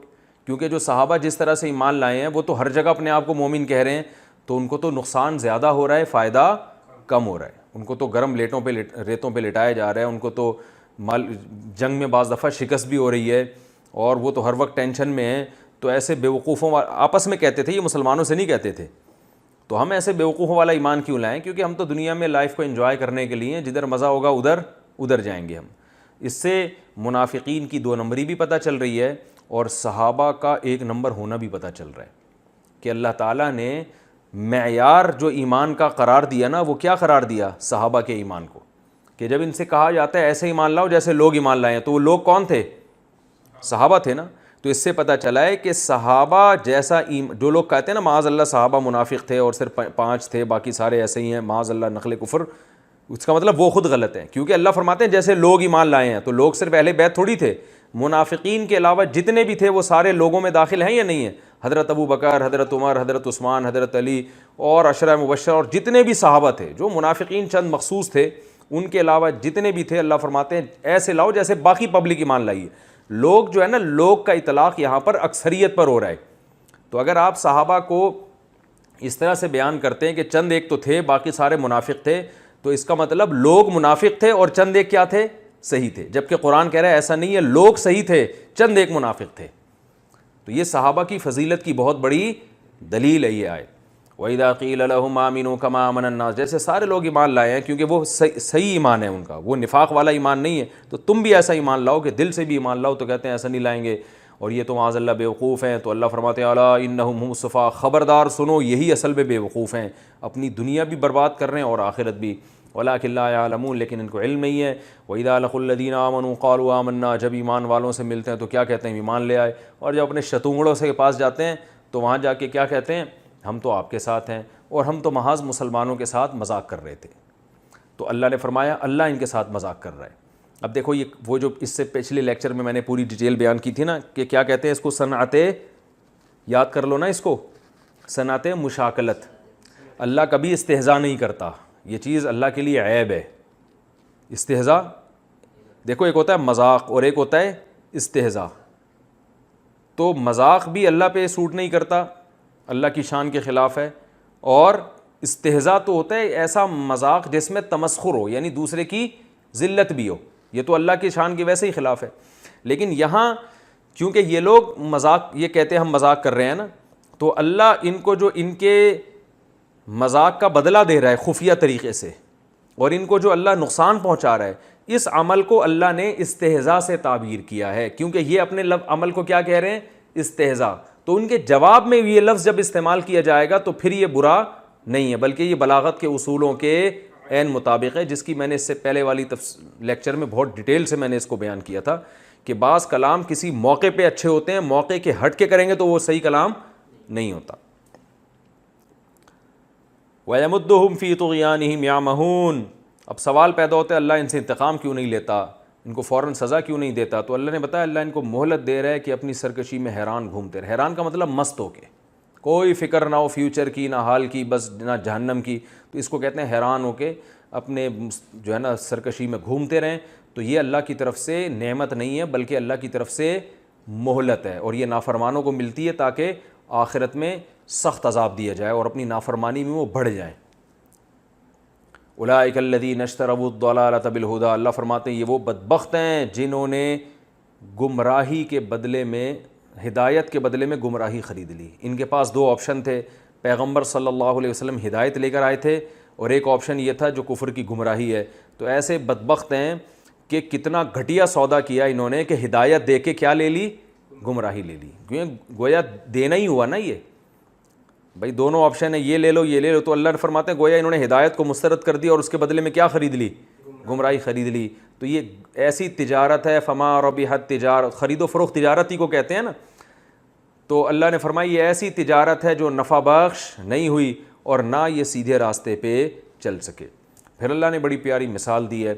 [SPEAKER 1] کیونکہ جو صحابہ جس طرح سے ایمان لائے ہیں وہ تو ہر جگہ اپنے آپ کو مومن کہہ رہے ہیں، تو ان کو تو نقصان زیادہ ہو رہا ہے، فائدہ کم ہو رہا ہے، ان کو تو گرم ریتوں پہ لٹایا جا رہا ہے، ان کو تو جنگ میں بعض دفعہ شکست بھی ہو رہی ہے، اور وہ تو ہر وقت ٹینشن میں ہیں۔ تو ایسے بیوقوفوں آپس میں کہتے تھے، یہ مسلمانوں سے نہیں کہتے تھے، تو ہم ایسے بیوقوفوں والا ایمان کیوں لائیں، کیونکہ ہم تو دنیا میں لائف کو انجوائے کرنے کے لیے جدھر مزہ ہوگا ادھر جائیں گے ہم۔ اس سے منافقین کی 2 نمبری بھی پتہ چل رہی ہے، اور صحابہ کا 1 نمبر ہونا بھی پتہ چل رہا ہے کہ اللہ تعالیٰ نے معیار جو ایمان کا قرار دیا نا، وہ کیا قرار دیا صحابہ کے ایمان کو، کہ جب ان سے کہا جاتا ہے ایسے ایمان لاؤ جیسے لوگ ایمان لائے ہیں، تو وہ لوگ کون تھے، صحابہ تھے نا۔ تو اس سے پتہ چلا ہے کہ صحابہ جیسا جو لوگ کہتے ہیں نا معاذ اللہ صحابہ منافق تھے اور صرف 5 تھے باقی سارے ایسے ہی ہیں معاذ اللہ نقل کفر، اس کا مطلب وہ خود غلط ہے، کیونکہ اللہ فرماتے ہیں جیسے لوگ ایمان لائے ہیں، تو لوگ صرف اہل بیت تھوڑی تھے، منافقین کے علاوہ جتنے بھی تھے وہ سارے لوگوں میں داخل ہیں یا نہیں ہیں، حضرت ابو بکر، حضرت عمر، حضرت عثمان، حضرت علی اور عشرہ مبشر اور جتنے بھی صحابہ تھے، جو منافقین چند مخصوص تھے ان کے علاوہ جتنے بھی تھے، اللہ فرماتے ہیں ایسے لاؤ جیسے باقی پبلک ایمان لائی ہے۔ لوگ جو ہے نا، لوگ کا اطلاق یہاں پر اکثریت پر ہو رہا ہے، تو اگر آپ صحابہ کو اس طرح سے بیان کرتے ہیں کہ چند ایک تو تھے باقی سارے منافق تھے، تو اس کا مطلب لوگ منافق تھے اور چند ایک کیا تھے، صحیح تھے، جبکہ قرآن کہہ رہا ہے ایسا نہیں ہے، لوگ صحیح تھے چند ایک منافق تھے۔ تو یہ صحابہ کی فضیلت کی بہت بڑی دلیل ہے یہ آیت۔ وَإِذَا قِيلَ لَهُمْ آمِنُوا كَمَا آمَنَ النَّاسُ، جیسے سارے لوگ ایمان لائے ہیں، کیونکہ وہ صحیح ایمان ہے ان کا، وہ نفاق والا ایمان نہیں ہے، تو تم بھی ایسا ایمان لاؤ کہ دل سے بھی ایمان لاؤ، تو کہتے ہیں ایسا نہیں لائیں گے، اور یہ تو معاذ اللہ بیوقوف ہیں۔ تو اللہ فرماتے ہیں الا انہم هم الصفا، خبردار سنو یہی اصل میں بیوقوف ہیں، اپنی دنیا بھی برباد کر رہے ہیں اور آخرت بھی، ولکن لا يعلمون، لیکن ان کو علم نہیں ہے۔ وَإِذَا لَقُوا الَّذِينَ آمَنُوا قَالُوا آمَنَّا، جب ایمان والوں سے ملتے ہیں تو کیا کہتے ہیں، ایمان لے آئے، اور جب اپنے شتونگڑوں سے کے پاس جاتے ہیں تو وہاں جا کے کیا کہتے ہیں، ہم تو آپ کے ساتھ ہیں، اور ہم تو محض مسلمانوں کے ساتھ مذاق کر رہے تھے۔ تو اللہ نے فرمایا اللہ ان کے ساتھ مذاق کر رہا ہے۔ اب دیکھو یہ وہ جو اس سے پچھلے لیکچر میں نے پوری ڈیٹیل بیان کی تھی نا، کہ کیا کہتے ہیں اس کو، صنعت، یاد کر لو نا اس کو، صنعت مشاکلت۔ اللہ کبھی استہزاء نہیں کرتا، یہ چیز اللہ کے لیے عیب ہے، استہزاء۔ دیکھو ایک ہوتا ہے مذاق اور ایک ہوتا ہے استہزاء، تو مذاق بھی اللہ پہ سوٹ نہیں کرتا، اللہ کی شان کے خلاف ہے، اور استہزاء تو ہوتا ہے ایسا مذاق جس میں تمسخر ہو، یعنی دوسرے کی ذلت بھی ہو، یہ تو اللہ کی شان کے ویسے ہی خلاف ہے۔ لیکن یہاں کیونکہ یہ لوگ مذاق یہ کہتے ہیں ہم مذاق کر رہے ہیں نا، تو اللہ ان کو جو ان کے مذاق کا بدلہ دے رہا ہے خفیہ طریقے سے، اور ان کو جو اللہ نقصان پہنچا رہا ہے، اس عمل کو اللہ نے استہزاء سے تعبیر کیا ہے، کیونکہ یہ اپنے عمل کو کیا کہہ رہے ہیں، استہزاء، تو ان کے جواب میں یہ لفظ جب استعمال کیا جائے گا تو پھر یہ برا نہیں ہے، بلکہ یہ بلاغت کے اصولوں کے عین مطابق ہے، جس کی میں نے اس سے پہلے والی لیکچر میں بہت ڈیٹیل سے میں نے اس کو بیان کیا تھا کہ بعض کلام کسی موقع پہ اچھے ہوتے ہیں، موقع کے ہٹ کے کریں گے تو وہ صحیح کلام نہیں ہوتا۔ وَيَمُدُّهُمْ فِي طُغْيَانِهِمْ يَعْمَهُونَ، اب سوال پیدا ہوتا ہے اللہ ان سے انتقام کیوں نہیں لیتا، ان کو فوراً سزا کیوں نہیں دیتا؟ تو اللہ نے بتایا اللہ ان کو مہلت دے رہا ہے کہ اپنی سرکشی میں حیران گھومتے رہے۔ حیران کا مطلب مست ہو کے، کوئی فکر نہ ہو فیوچر کی، نہ حال کی، بس نہ جہنم کی، تو اس کو کہتے ہیں حیران ہو کے اپنے جو ہے نا سرکشی میں گھومتے رہیں۔ تو یہ اللہ کی طرف سے نعمت نہیں ہے بلکہ اللہ کی طرف سے مہلت ہے، اور یہ نافرمانوں کو ملتی ہے تاکہ آخرت میں سخت عذاب دیا جائے اور اپنی نافرمانی میں وہ بڑھ جائیں۔ اولئک الذین اشتروا الضلالۃ بالہدی، اللہ فرماتے ہیں یہ وہ بدبخت ہیں جنہوں نے گمراہی کے بدلے میں ہدایت کے بدلے میں گمراہی خرید لی. ان کے پاس دو آپشن تھے. پیغمبر صلی اللہ علیہ وسلم ہدایت لے کر آئے تھے اور ایک آپشن یہ تھا جو کفر کی گمراہی ہے. تو ایسے بدبخت ہیں کہ کتنا گھٹیا سودا کیا انہوں نے کہ ہدایت دے کے کیا لے لی؟ گمراہی لے لی. گویا دینا ہی ہوا نا. یہ بھائی دونوں آپشن ہیں, یہ لے لو یہ لے لو. تو اللہ نے فرماتے ہیں گویا انہوں نے ہدایت کو مسترد کر دیا اور اس کے بدلے میں کیا خرید لی؟ گمراہی خرید لی. تو یہ ایسی تجارت ہے, فما ربحت تجارت, خرید و فروخت تجارت ہی کو کہتے ہیں نا. تو اللہ نے فرمایا یہ ایسی تجارت ہے جو نفع بخش نہیں ہوئی اور نہ یہ سیدھے راستے پہ چل سکے. پھر اللہ نے بڑی پیاری مثال دی ہے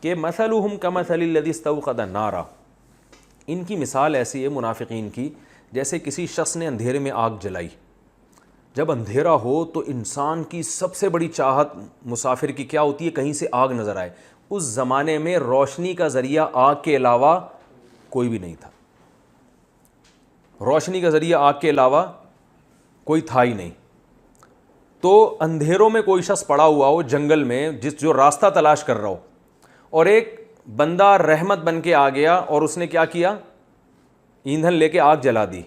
[SPEAKER 1] کہ مثلہم کمثل الذی استوقد نارا, ان کی مثال ایسی ہے منافقین کی جیسے کسی شخص نے اندھیرے میں آگ جلائی. جب اندھیرا ہو تو انسان کی سب سے بڑی چاہت مسافر کی کیا ہوتی ہے؟ کہیں سے آگ نظر آئے. اس زمانے میں روشنی کا ذریعہ آگ کے علاوہ کوئی بھی نہیں تھا. روشنی کا ذریعہ آگ کے علاوہ کوئی تھا ہی نہیں. تو اندھیروں میں کوئی شخص پڑا ہوا ہو جنگل میں جو راستہ تلاش کر رہا ہو, اور ایک بندہ رحمت بن کے آ گیا اور اس نے کیا کیا؟ ایندھن لے کے آگ جلا دی.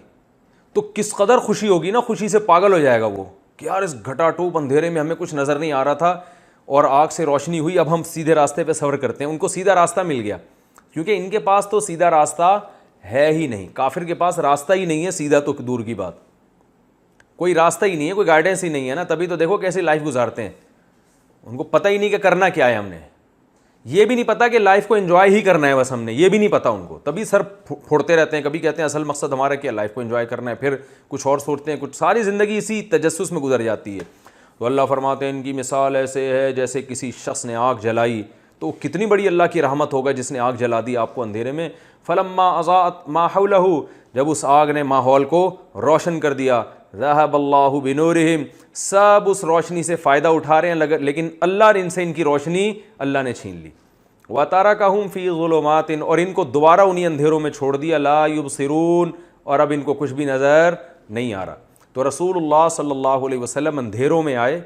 [SPEAKER 1] تو کس قدر خوشی ہوگی نا, خوشی سے پاگل ہو جائے گا وہ کہ یار اس گھٹا ٹوپ اندھیرے میں ہمیں کچھ نظر نہیں آ رہا تھا اور آگ سے روشنی ہوئی, اب ہم سیدھے راستے پہ سفر کرتے ہیں. ان کو سیدھا راستہ مل گیا, کیونکہ ان کے پاس تو سیدھا راستہ ہے ہی نہیں. کافر کے پاس راستہ ہی نہیں ہے, سیدھا تو دور کی بات, کوئی راستہ ہی نہیں ہے, کوئی گائیڈنس ہی نہیں ہے نا. تبھی تو دیکھو کیسے لائف گزارتے ہیں. ان کو پتہ ہی نہیں کہ کرنا کیا ہے. ہم نے یہ بھی نہیں پتا کہ لائف کو انجوائے ہی کرنا ہے بس, ہم نے یہ بھی نہیں پتا ان کو. تبھی سر پھوڑتے رہتے ہیں. کبھی کہتے ہیں اصل مقصد ہمارا کیا, لائف کو انجوائے کرنا ہے, پھر کچھ اور سوچتے ہیں. کچھ ساری زندگی اسی تجسس میں گزر جاتی ہے. تو اللہ فرماتے ہیں ان کی مثال ایسے ہے جیسے کسی شخص نے آگ جلائی. تو کتنی بڑی اللہ کی رحمت ہوگا جس نے آگ جلا دی آپ کو اندھیرے میں. فلما اضاءت ما حولہ, جب اس آگ نے ماحول کو روشن کر دیا, ذهب اللہ بنورہم, سب اس روشنی سے فائدہ اٹھا رہے ہیں, لیکن اللہ نے ان سے ان کی روشنی اللہ نے چھین لی. وَتَرَكَهُمْ فِي ظُلُمَاتٍ, اور ان کو دوبارہ انہی اندھیروں میں چھوڑ دیا. لَا يُبْصِرُونَ, اور اب ان کو کچھ بھی نظر نہیں آ رہا. تو رسول اللہ صلی اللہ علیہ وسلم اندھیروں میں آئے,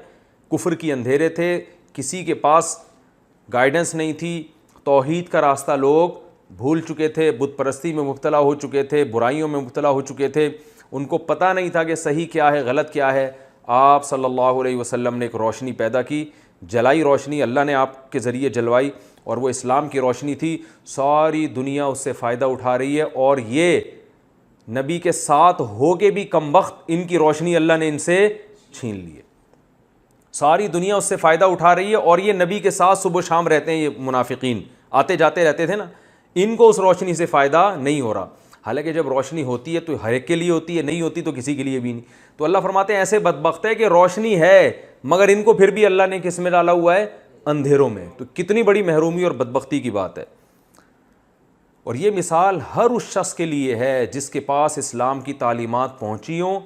[SPEAKER 1] کفر کی اندھیرے تھے, کسی کے پاس گائیڈنس نہیں تھی, توحید کا راستہ لوگ بھول چکے تھے, بت پرستی میں مبتلا ہو چکے تھے, برائیوں میں مبتلا ہو چکے تھے, ان کو پتہ نہیں تھا کہ صحیح کیا ہے غلط کیا ہے. آپ صلی اللہ علیہ وسلم نے ایک روشنی پیدا کی, جلائی روشنی, اللہ نے آپ کے ذریعے جلوائی, اور وہ اسلام کی روشنی تھی. ساری دنیا اس سے فائدہ اٹھا رہی ہے, اور یہ نبی کے ساتھ ہو کے بھی کم وقت ان کی روشنی اللہ نے ان سے چھین لی ہے. ساری دنیا اس سے فائدہ اٹھا رہی ہے, اور یہ نبی کے ساتھ صبح و شام رہتے ہیں. یہ منافقین آتے جاتے رہتے تھے نا, ان کو اس روشنی سے فائدہ نہیں ہو رہا. حالانکہ جب روشنی ہوتی ہے تو ہر ایک کے لیے ہوتی ہے, نہیں ہوتی تو کسی کے لیے بھی نہیں. تو اللہ فرماتے ہیں ایسے بدبخت ہے کہ روشنی ہے مگر ان کو پھر بھی اللہ نے کس میں ڈالا ہوا ہے؟ اندھیروں میں. تو کتنی بڑی محرومی اور بدبختی کی بات ہے. اور یہ مثال ہر اس شخص کے لیے ہے جس کے پاس اسلام کی تعلیمات پہنچی ہوں,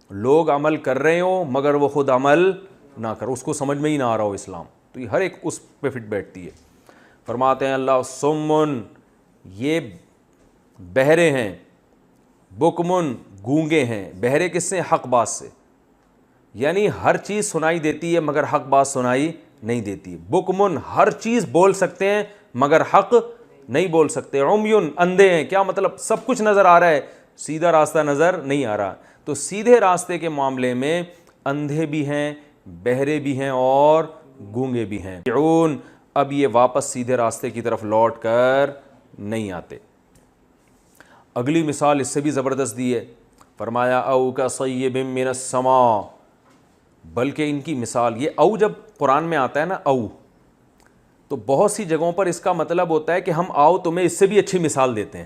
[SPEAKER 1] لوگ عمل کر رہے ہوں مگر وہ خود عمل نہ کر, اس کو سمجھ میں ہی نہ آ رہا ہو اسلام. تو یہ ہر ایک اس پہ فٹ بیٹھتی ہے. فرماتے ہیں اللہ سمن, یہ بہرے ہیں, بکمن گونگے ہیں. بہرے کس سے؟ حق بات سے, یعنی ہر چیز سنائی دیتی ہے مگر حق بات سنائی نہیں دیتی. بکمن ہر چیز بول سکتے ہیں مگر حق نہیں بول سکتے. عمیون اندھے ہیں, کیا مطلب؟ سب کچھ نظر آ رہا ہے, سیدھا راستہ نظر نہیں آ رہا. تو سیدھے راستے کے معاملے میں اندھے بھی ہیں, بہرے بھی ہیں اور گونگے بھی ہیں. اب یہ واپس سیدھے راستے کی طرف لوٹ کر نہیں آتے. اگلی مثال اس سے بھی زبردست دی ہے. فرمایا او کصیب من السماء, بلکہ ان کی مثال یہ او جب قرآن میں آتا ہے نا او, تو بہت سی جگہوں پر اس کا مطلب ہوتا ہے کہ ہم آؤ تمہیں اس سے بھی اچھی مثال دیتے ہیں.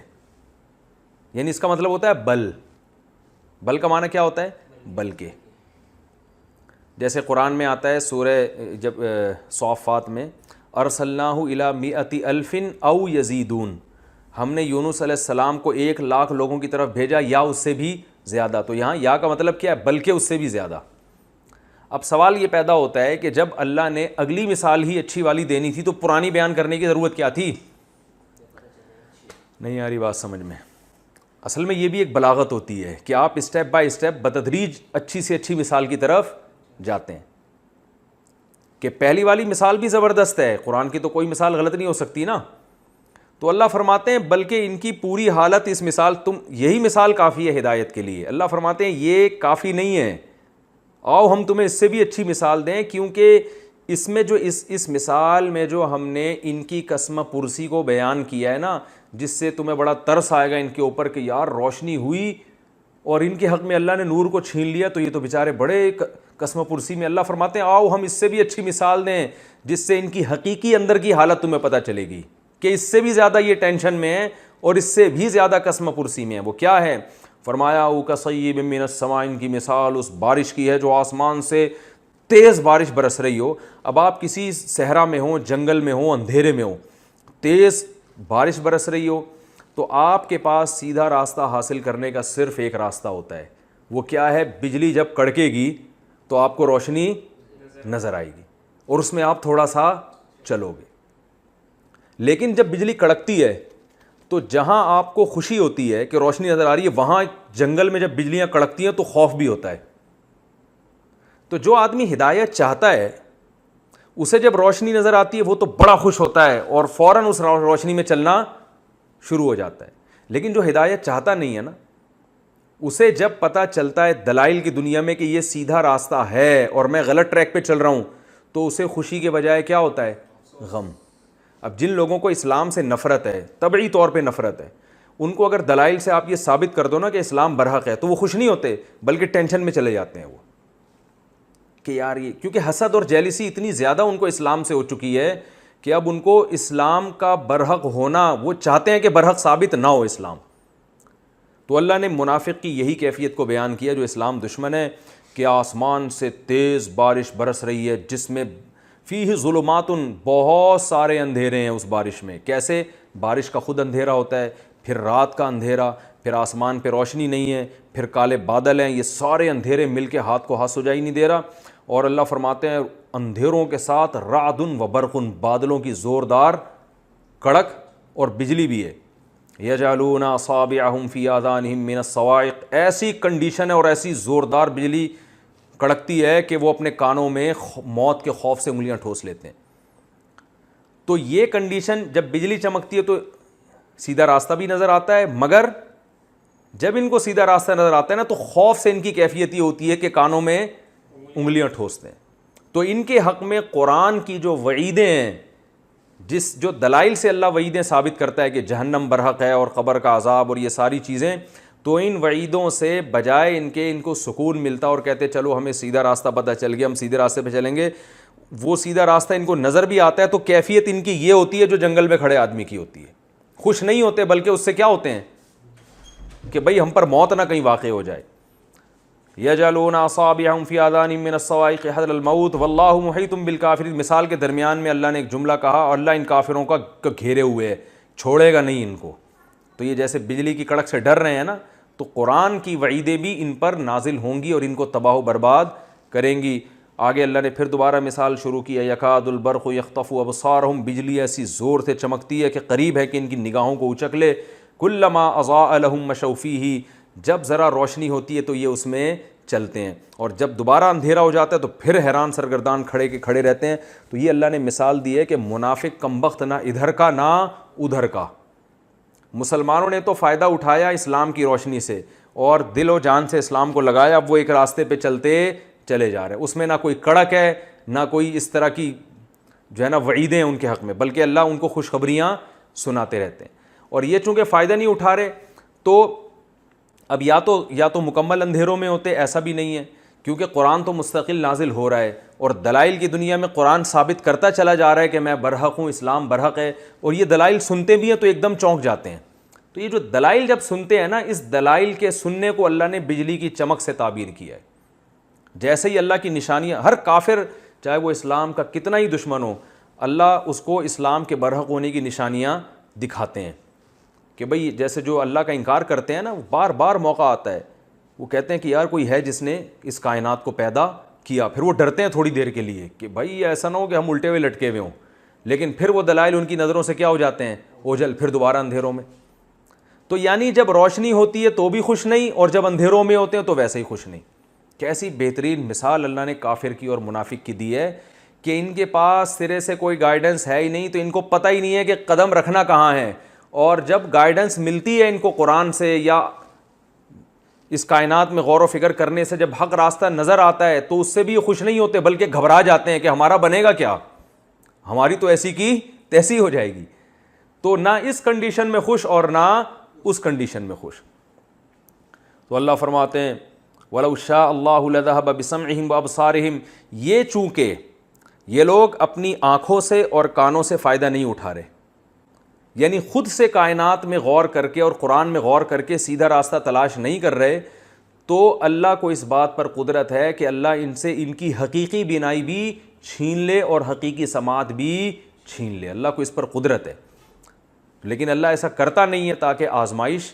[SPEAKER 1] یعنی اس کا مطلب ہوتا ہے بل. بل کا معنی کیا ہوتا ہے؟ بلکہ. جیسے قرآن میں آتا ہے سورہ جب صافات میں, ارسلناہ الی مئۃ الف او یزیدون, ہم نے یونس علیہ السلام کو 1,00,000 لوگوں کی طرف بھیجا یا اس سے بھی زیادہ. تو یہاں یا کا مطلب کیا ہے؟ بلکہ اس سے بھی زیادہ. اب سوال یہ پیدا ہوتا ہے کہ جب اللہ نے اگلی مثال ہی اچھی والی دینی تھی تو پرانی بیان کرنے کی ضرورت کیا تھی؟ نہیں آ رہی بات سمجھ میں. اصل میں یہ بھی ایک بلاغت ہوتی ہے کہ آپ اسٹیپ بائی اسٹیپ بتدریج اچھی سے اچھی مثال کی طرف جاتے ہیں. کہ پہلی والی مثال بھی زبردست ہے, قرآن کی تو کوئی مثال غلط نہیں ہو سکتی نا. تو اللہ فرماتے ہیں بلکہ ان کی پوری حالت اس مثال یہی مثال کافی ہے ہدایت کے لیے. اللہ فرماتے ہیں یہ کافی نہیں ہے, آؤ ہم تمہیں اس سے بھی اچھی مثال دیں, کیونکہ اس میں جو اس مثال میں جو ہم نے ان کی قسم پرسی کو بیان کیا ہے نا, جس سے تمہیں بڑا ترس آئے گا ان کے اوپر کہ یار روشنی ہوئی اور ان کے حق میں اللہ نے نور کو چھین لیا, تو یہ تو بیچارے بڑے قسم پرسی میں. اللہ فرماتے ہیں آؤ ہم اس سے بھی اچھی مثال دیں جس سے ان کی حقیقی اندر کی حالت تمہیں پتہ چلے گی کہ اس سے بھی زیادہ یہ ٹینشن میں ہے اور اس سے بھی زیادہ قسم پرسی میں ہے. وہ کیا ہے؟ فرمایا او کصیب من السماء, ان کی مثال اس بارش کی ہے جو آسمان سے تیز بارش برس رہی ہو. اب آپ کسی صحرا میں ہوں, جنگل میں ہوں, اندھیرے میں ہوں, تیز بارش برس رہی ہو, تو آپ کے پاس سیدھا راستہ حاصل کرنے کا صرف ایک راستہ ہوتا ہے. وہ کیا ہے؟ بجلی جب کڑکے گی تو آپ کو روشنی نظر آئے گی اور اس میں آپ تھوڑا سا چلو گے. لیکن جب بجلی کڑکتی ہے تو جہاں آپ کو خوشی ہوتی ہے کہ روشنی نظر آ رہی ہے, وہاں جنگل میں جب بجلیاں کڑکتی ہیں تو خوف بھی ہوتا ہے. تو جو آدمی ہدایت چاہتا ہے اسے جب روشنی نظر آتی ہے وہ تو بڑا خوش ہوتا ہے اور فوراً اس روشنی میں چلنا شروع ہو جاتا ہے. لیکن جو ہدایت چاہتا نہیں ہے نا, اسے جب پتہ چلتا ہے دلائل کی دنیا میں کہ یہ سیدھا راستہ ہے اور میں غلط ٹریک پہ چل رہا ہوں, تو اسے خوشی کے بجائے کیا ہوتا ہے؟ غم. اب جن لوگوں کو اسلام سے نفرت ہے, طبعی طور پہ نفرت ہے, ان کو اگر دلائل سے آپ یہ ثابت کر دو نا کہ اسلام برحق ہے, تو وہ خوش نہیں ہوتے بلکہ ٹینشن میں چلے جاتے ہیں وہ کہ یار یہ, کیونکہ حسد اور جیلسی اتنی زیادہ ان کو اسلام سے ہو چکی ہے کہ اب ان کو اسلام کا برحق ہونا, وہ چاہتے ہیں کہ برحق ثابت نہ ہو اسلام. تو اللہ نے منافق کی یہی کیفیت کو بیان کیا جو اسلام دشمن ہے, کہ آسمان سے تیز بارش برس رہی ہے جس میں فیہ ظلمات, بہت سارے اندھیرے ہیں اس بارش میں. کیسے؟ بارش کا خود اندھیرا ہوتا ہے, پھر رات کا اندھیرا, پھر آسمان پہ روشنی نہیں ہے, پھر کالے بادل ہیں, یہ سارے اندھیرے مل کے ہاتھ کو ہاتھ سجائی نہیں دے رہا. اور اللہ فرماتے ہیں اندھیروں کے ساتھ رعد و برق, بادلوں کی زوردار کڑک اور بجلی بھی ہے. یجعلون اصابعہم فی آذانہم من الصواعق, ایسی کنڈیشن ہے اور ایسی زوردار بجلی کڑکتی ہے کہ وہ اپنے کانوں میں موت کے خوف سے انگلیاں ٹھوس لیتے ہیں. تو یہ کنڈیشن, جب بجلی چمکتی ہے تو سیدھا راستہ بھی نظر آتا ہے, مگر جب ان کو سیدھا راستہ نظر آتا ہے نا تو خوف سے ان کی کیفیت یہ ہوتی ہے کہ کانوں میں انگلیاں ٹھوستے ہیں. تو ان کے حق میں قرآن کی جو وعیدیں ہیں, جو دلائل سے اللہ وعیدیں ثابت کرتا ہے کہ جہنم برحق ہے اور قبر کا عذاب اور یہ ساری چیزیں, تو ان وعیدوں سے بجائے ان کو سکون ملتا اور کہتے چلو ہمیں سیدھا راستہ پتہ چل گیا, ہم سیدھے راستے پہ چلیں گے. وہ سیدھا راستہ ان کو نظر بھی آتا ہے تو کیفیت ان کی یہ ہوتی ہے جو جنگل میں کھڑے آدمی کی ہوتی ہے. خوش نہیں ہوتے بلکہ اس سے کیا ہوتے ہیں کہ بھئی ہم پر موت نہ کہیں واقع ہو جائے. یجعلون اصابعہم فی آذانہم من الصواعق حذر الموت واللہ محیط بالکافرین. مثال کے درمیان میں اللہ نے ایک جملہ کہا, اور اللہ ان کافروں کا گھیرے ہوئے ہے, چھوڑے گا نہیں ان کو. تو یہ جیسے بجلی کی کڑک سے ڈر رہے ہیں نا, تو قرآن کی وعیدیں بھی ان پر نازل ہوں گی اور ان کو تباہ و برباد کریں گی. آگے اللہ نے پھر دوبارہ مثال شروع کی ہے, یکاد البرق یخطف ابصارہم, بجلی ایسی زور سے چمکتی ہے کہ قریب ہے کہ ان کی نگاہوں کو اچک لے. کلما اضاء لہم مشوا فیہ, جب ذرا روشنی ہوتی ہے تو یہ اس میں چلتے ہیں, اور جب دوبارہ اندھیرا ہو جاتا ہے تو پھر حیران سرگردان کھڑے رہتے ہیں. تو یہ اللہ نے مثال دی ہے کہ منافق کمبخت نہ ادھر کا نہ ادھر کا. مسلمانوں نے تو فائدہ اٹھایا اسلام کی روشنی سے اور دل و جان سے اسلام کو لگایا, اب وہ ایک راستے پہ چلتے چلے جا رہے ہیں. اس میں نہ کوئی کڑک ہے نہ کوئی اس طرح کی جو ہے نا وعیدیں ان کے حق میں, بلکہ اللہ ان کو خوشخبریاں سناتے رہتے ہیں. اور یہ چونکہ فائدہ نہیں اٹھا رہے تو اب یا تو مکمل اندھیروں میں ہوتے, ایسا بھی نہیں ہے کیونکہ قرآن تو مستقل نازل ہو رہا ہے اور دلائل کی دنیا میں قرآن ثابت کرتا چلا جا رہا ہے کہ میں برحق ہوں, اسلام برحق ہے. اور یہ دلائل سنتے بھی ہیں تو ایک دم چونک جاتے ہیں. تو یہ جو دلائل جب سنتے ہیں نا, اس دلائل کے سننے کو اللہ نے بجلی کی چمک سے تعبیر کیا ہے. جیسے ہی اللہ کی نشانیاں, ہر کافر چاہے وہ اسلام کا کتنا ہی دشمن ہو, اللہ اس کو اسلام کے برحق ہونے کی نشانیاں دکھاتے ہیں کہ بھئی جیسے جو اللہ کا انکار کرتے ہیں نا, بار بار موقع آتا ہے, وہ کہتے ہیں کہ یار کوئی ہے جس نے اس کائنات کو پیدا کیا. پھر وہ ڈرتے ہیں تھوڑی دیر کے لیے کہ بھئی ایسا نہ ہو کہ ہم الٹے ہوئے لٹکے ہوئے ہوں, لیکن پھر وہ دلائل ان کی نظروں سے کیا ہو جاتے ہیں, اوجھل, پھر دوبارہ اندھیروں میں. تو یعنی جب روشنی ہوتی ہے تو بھی خوش نہیں, اور جب اندھیروں میں ہوتے ہیں تو ویسے ہی خوش نہیں. کیسی بہترین مثال اللہ نے کافر کی اور منافق کی دی ہے کہ ان کے پاس سرے سے کوئی گائیڈنس ہے ہی نہیں, تو ان کو پتہ ہی نہیں ہے کہ قدم رکھنا کہاں ہے. اور جب گائیڈنس ملتی ہے ان کو قرآن سے یا اس کائنات میں غور و فکر کرنے سے، جب حق راستہ نظر آتا ہے تو اس سے بھی یہ خوش نہیں ہوتے بلکہ گھبرا جاتے ہیں کہ ہمارا بنے گا کیا، ہماری تو ایسی کی تیسی ہو جائے گی. تو نہ اس کنڈیشن میں خوش اور نہ اس کنڈیشن میں خوش. تو اللہ فرماتے ہیں وَلَوْ شَاءَ اللَّهُ لَذَهَبَ بِسَمْعِهِمْ وَأَبْصَارِهِمْ، یہ چونکہ یہ لوگ اپنی آنکھوں سے اور کانوں سے فائدہ نہیں اٹھا رہے، یعنی خود سے کائنات میں غور کر کے اور قرآن میں غور کر کے سیدھا راستہ تلاش نہیں کر رہے، تو اللہ کو اس بات پر قدرت ہے کہ اللہ ان سے ان کی حقیقی بینائی بھی چھین لے اور حقیقی سماعت بھی چھین لے. اللہ کو اس پر قدرت ہے، لیکن اللہ ایسا کرتا نہیں ہے تاکہ آزمائش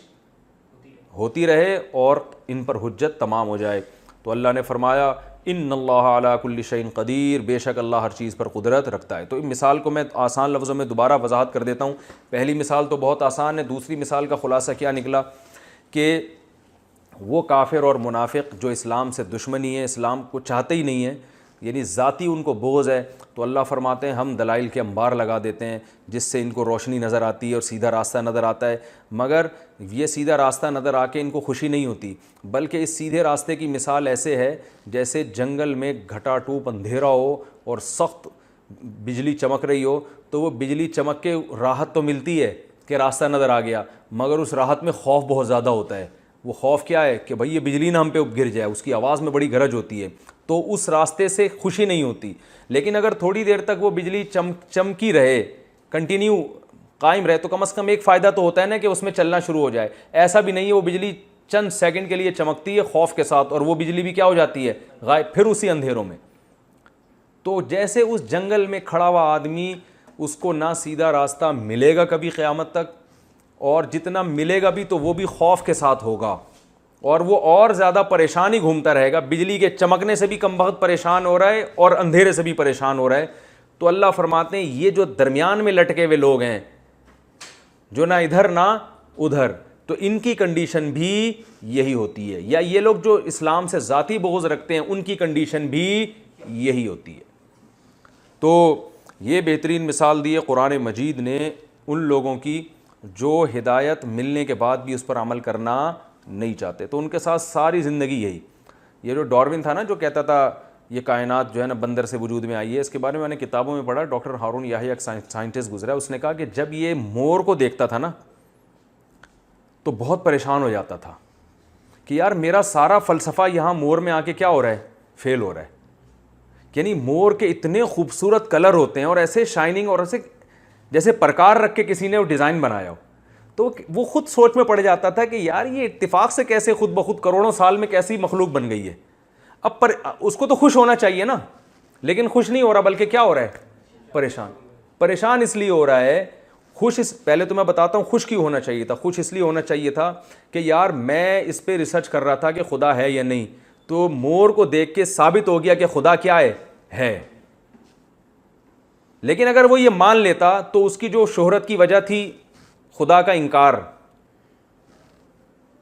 [SPEAKER 1] ہوتی رہے اور ان پر حجت تمام ہو جائے. تو اللہ نے فرمایا ان اللہ علی کل شیء قدیر، بے شک اللہ ہر چیز پر قدرت رکھتا ہے. تو اس مثال کو میں آسان لفظوں میں دوبارہ وضاحت کر دیتا ہوں. پہلی مثال تو بہت آسان ہے، دوسری مثال کا خلاصہ کیا نکلا کہ وہ کافر اور منافق جو اسلام سے دشمنی ہے، اسلام کو چاہتے ہی نہیں ہیں، یعنی ذاتی ان کو بغض ہے، تو اللہ فرماتے ہیں ہم دلائل کے انبار لگا دیتے ہیں جس سے ان کو روشنی نظر آتی ہے اور سیدھا راستہ نظر آتا ہے. مگر یہ سیدھا راستہ نظر آ کے ان کو خوشی نہیں ہوتی، بلکہ اس سیدھے راستے کی مثال ایسے ہے جیسے جنگل میں گھٹا ٹوپ اندھیرا ہو اور سخت بجلی چمک رہی ہو، تو وہ بجلی چمک کے راحت تو ملتی ہے کہ راستہ نظر آ گیا، مگر اس راحت میں خوف بہت زیادہ ہوتا ہے. وہ خوف کیا ہے کہ بھئی یہ بجلی نہ ہم پہ گر جائے، اس کی آواز میں بڑی گرج ہوتی ہے، تو اس راستے سے خوشی نہیں ہوتی. لیکن اگر تھوڑی دیر تک وہ بجلی چمکی رہے، کنٹینیو قائم رہے، تو کم از کم ایک فائدہ تو ہوتا ہے نا کہ اس میں چلنا شروع ہو جائے. ایسا بھی نہیں ہے، وہ بجلی چند سیکنڈ کے لیے چمکتی ہے خوف کے ساتھ اور وہ بجلی بھی کیا ہو جاتی ہے، غائب، پھر اسی اندھیروں میں. تو جیسے اس جنگل میں کھڑا ہوا آدمی، اس کو نہ سیدھا راستہ ملے گا کبھی قیامت تک، اور جتنا ملے گا بھی تو وہ بھی خوف کے ساتھ ہوگا، اور وہ اور زیادہ پریشان ہی گھومتا رہے گا. بجلی کے چمکنے سے بھی کم بخت پریشان ہو رہا ہے اور اندھیرے سے بھی پریشان ہو رہا ہے. تو اللہ فرماتے ہیں یہ جو درمیان میں لٹکے ہوئے لوگ ہیں، جو نہ ادھر نہ ادھر، تو ان کی کنڈیشن بھی یہی ہوتی ہے. یا یہ لوگ جو اسلام سے ذاتی بغض رکھتے ہیں، ان کی کنڈیشن بھی یہی ہوتی ہے. تو یہ بہترین مثال دی ہے قرآن مجید نے ان لوگوں کی جو ہدایت ملنے کے بعد بھی اس پر عمل کرنا نہیں چاہتے. تو ان کے ساتھ ساری زندگی یہی. یہ جو ڈاروین تھا نا، جو کہتا تھا یہ کائنات جو ہے نا بندر سے وجود میں آئی ہے، اس کے بارے میں نے کتابوں میں پڑھا. ڈاکٹر ہارون یحییٰ ایک سائنٹسٹ گزرا، اس نے کہا کہ جب یہ مور کو دیکھتا تھا نا تو بہت پریشان ہو جاتا تھا کہ یار میرا سارا فلسفہ یہاں مور میں آ کے کیا ہو رہا ہے، فیل ہو رہا ہے. یعنی مور کے اتنے خوبصورت کلر ہوتے ہیں اور ایسے شائننگ اور ایسے جیسے پرکار رکھ کے کسی نے وہ ڈیزائن بنایا ہو. تو وہ خود سوچ میں پڑ جاتا تھا کہ یار یہ اتفاق سے کیسے خود بخود کروڑوں سال میں کیسی مخلوق بن گئی ہے. اب اس کو تو خوش ہونا چاہیے نا، لیکن خوش نہیں ہو رہا، بلکہ کیا ہو رہا ہے، پریشان اس لیے ہو رہا ہے. پہلے تو میں بتاتا ہوں خوش کیوں ہونا چاہیے تھا. خوش اس لیے ہونا چاہیے تھا کہ یار میں اس پہ ریسرچ کر رہا تھا کہ خدا ہے یا نہیں، تو مور کو دیکھ کے ثابت ہو گیا کہ خدا کیا ہے. لیکن اگر وہ یہ مان لیتا تو اس کی جو شہرت کی وجہ تھی خدا کا انکار،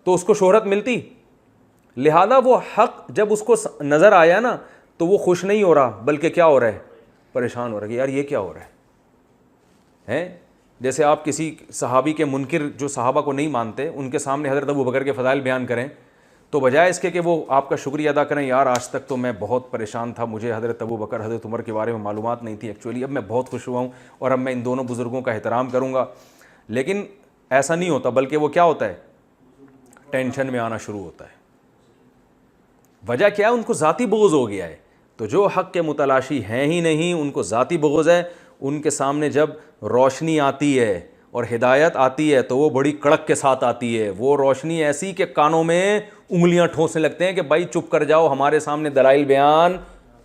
[SPEAKER 1] تو اس کو شہرت ملتی. لہذا وہ حق جب اس کو نظر آیا نا تو وہ خوش نہیں ہو رہا، بلکہ کیا ہو رہا ہے، پریشان ہو رہا ہے کہ یار یہ کیا ہو رہا ہے. جیسے آپ کسی صحابی کے منکر جو صحابہ کو نہیں مانتے، ان کے سامنے حضرت ابوبکر کے فضائل بیان کریں، تو بجائے اس کے کہ وہ آپ کا شکریہ ادا کریں، یار آج تک تو میں بہت پریشان تھا، مجھے حضرت ابوبکر حضرت عمر کے بارے میں معلومات نہیں تھی ایکچولی، اب میں بہت خوش ہوا ہوں اور اب میں ان دونوں بزرگوں کا احترام کروں گا. لیکن ایسا نہیں ہوتا، بلکہ وہ کیا ہوتا ہے، ٹینشن میں آنا شروع ہوتا ہے. وجہ کیا ہے، ان کو ذاتی بغض ہو گیا ہے. تو جو حق کے متلاشی ہیں ہی نہیں، ان کو ذاتی بغض ہے. ان کے سامنے جب روشنی آتی ہے اور ہدایت آتی ہے تو وہ بڑی کڑک کے ساتھ آتی ہے. وہ روشنی ایسی کہ کانوں میں انگلیاں ٹھونسنے لگتے ہیں کہ بھائی چپ کر جاؤ، ہمارے سامنے دلائل بیان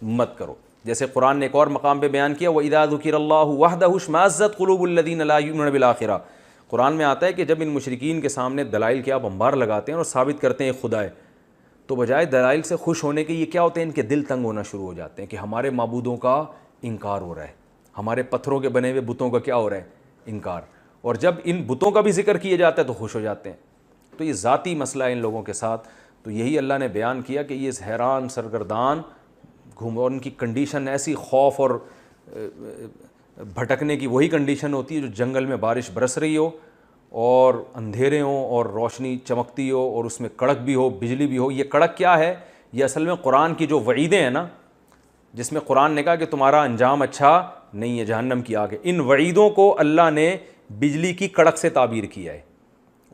[SPEAKER 1] مت کرو. جیسے قرآن نے ایک اور مقام پہ بیان کیا، وَإِذَا ذُكِرَ اللَّهُ وَحْدَهُ اشْمَأَزَّتْ قُلُوبُ الَّذِينَ لَا يُؤْمِنُونَ بِالْآخِرَةِ. قرآن میں آتا ہے کہ جب ان مشرکین کے سامنے دلائل کے آپ انبار لگاتے ہیں اور ثابت کرتے ہیں خدا ہے، تو بجائے دلائل سے خوش ہونے کے یہ کیا ہوتے ہیں، ان کے دل تنگ ہونا شروع ہو جاتے ہیں کہ ہمارے معبودوں کا انکار ہو رہا ہے، ہمارے پتھروں کے بنے ہوئے بتوں کا کیا ہو رہا ہے، انکار. اور جب ان بتوں کا بھی ذکر کیا جاتا ہے تو خوش ہو جاتے ہیں. تو یہ ذاتی مسئلہ ہے ان لوگوں کے ساتھ. تو یہی اللہ نے بیان کیا کہ یہ حیران سرگردان گھوم، اور ان کی کنڈیشن ایسی خوف اور بھٹکنے کی وہی کنڈیشن ہوتی ہے جو جنگل میں بارش برس رہی ہو اور اندھیرے ہوں اور روشنی چمکتی ہو اور اس میں کڑک بھی ہو، بجلی بھی ہو. یہ کڑک کیا ہے؟ یہ اصل میں قرآن کی جو وعیدیں ہیں نا، جس میں قرآن نے کہا کہ تمہارا انجام اچھا نہیں ہے، جہنم کی آگ ہے، ان وعیدوں کو اللہ نے بجلی کی کڑک سے تعبیر کیا ہے.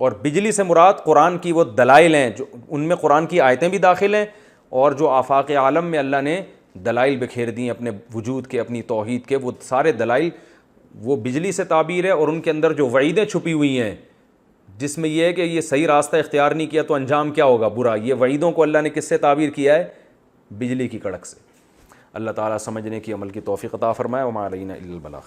[SPEAKER 1] اور بجلی سے مراد قرآن کی وہ دلائل ہیں، جو ان میں قرآن کی آیتیں بھی داخل ہیں، اور جو آفاق عالم میں اللہ نے دلائل بکھیر دی اپنے وجود کے، اپنی توحید کے، وہ سارے دلائل وہ بجلی سے تعبیر ہے. اور ان کے اندر جو وعیدیں چھپی ہوئی ہیں، جس میں یہ ہے کہ یہ صحیح راستہ اختیار نہیں کیا تو انجام کیا ہوگا؟ برا. یہ وعیدوں کو اللہ نے کس سے تعبیر کیا ہے؟ بجلی کی کڑک سے. اللہ تعالیٰ سمجھنے کی، عمل کی توفیق عطا فرمائے. وما علینا الا البلاغ.